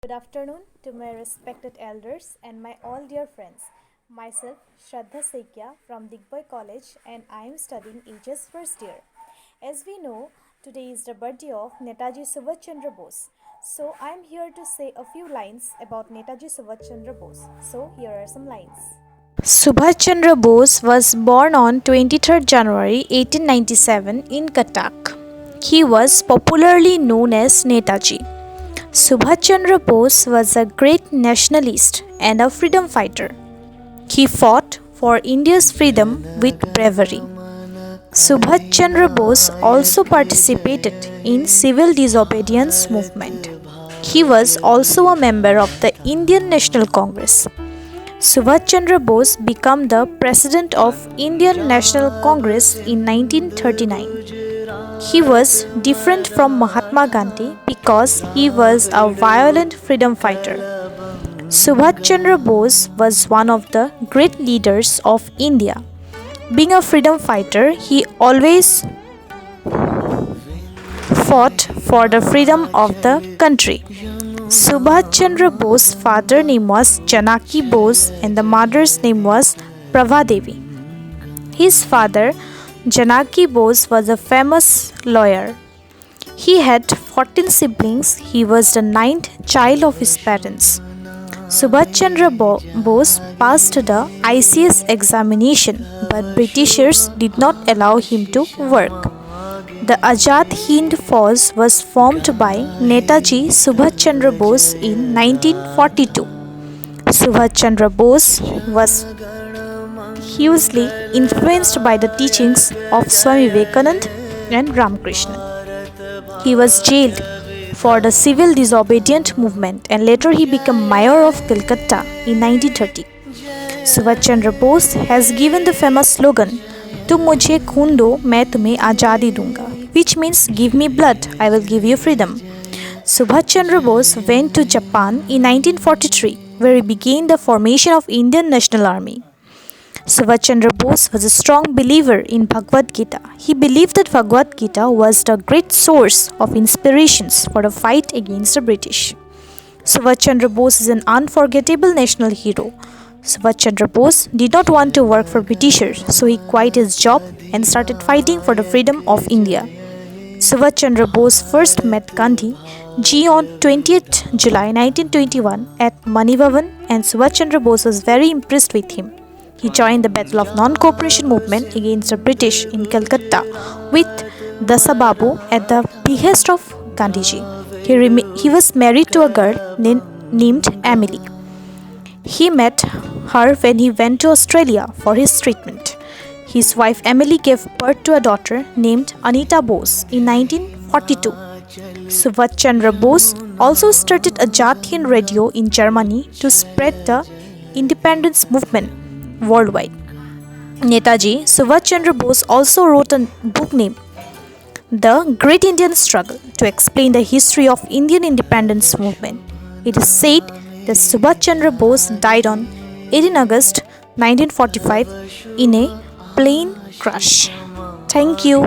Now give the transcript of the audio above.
Good afternoon to my respected elders and my all dear friends. Myself, Shraddha Sekya from Digboy College, and I am studying HS first year. As we know, today is the birthday of Netaji Subhash Chandra Bose. So I am here to say a few lines about Netaji Subhash Chandra Bose. So here are some lines. Subhash Chandra Bose was born on 23rd January 1897 in Cuttack. He was popularly known as Netaji. Subhash Chandra Bose was a great nationalist and a freedom fighter. He fought for India's freedom with bravery. Subhash Chandra Bose also participated in civil disobedience movement. He was also a member of the Indian National Congress. Subhash Chandra Bose became the president of Indian National Congress in 1939. He was different from Mahatma Gandhi because he was a violent freedom fighter. Subhash Chandra Bose was one of the great leaders of India. Being a freedom fighter, he always fought for the freedom of the country. Subhash Chandra Bose's father's name was Janaki Bose and the mother's name was Prabha Devi. His father, Janaki Bose, was a famous lawyer. He had 14 siblings. He was the ninth child of his parents. Subhash Chandra Bose passed the ICS examination, but Britishers did not allow him to work. The Azad Hind Force was formed by Netaji Subhash Chandra Bose in 1942. Subhash Chandra Bose was hugely influenced by the teachings of Swami Vivekananda and Ramakrishna. He was jailed for the civil disobedient movement and later he became mayor of Calcutta in 1930. Subhash Chandra Bose has given the famous slogan, "तुम मुझे खून दो, मैं तुम्हें आज़ादी दूंगा," which means "Give me blood, I will give you freedom." Subhash Chandra Bose went to Japan in 1943, where he began the formation of Indian National Army. Subhash Chandra Bose was a strong believer in Bhagavad Gita. He believed that Bhagavad Gita was the great source of inspirations for the fight against the British. Subhash Chandra Bose is an unforgettable national hero. Subhash Chandra Bose did not want to work for Britishers, so he quit his job and started fighting for the freedom of India. Subhash Chandra Bose first met Gandhi Ji on 20th July 1921 at Mani Bhavan, and Subhash Chandra Bose was very impressed with him. He joined the Battle of Non-Cooperation movement against the British in Calcutta with Dasa Babu at the behest of Gandhiji. He was married to a girl named Emily. He met her when he went to Australia for his treatment. His wife Emily gave birth to a daughter named Anita Bose in 1942. Subhash Chandra Bose also started a Azad Hind radio in Germany to spread the independence movement worldwide. Netaji Subhash Chandra Bose also wrote a book named The Great Indian Struggle to explain the history of Indian independence movement. It is said that Subhash Chandra Bose died on 18 August 1945 in a plane crash. Thank you.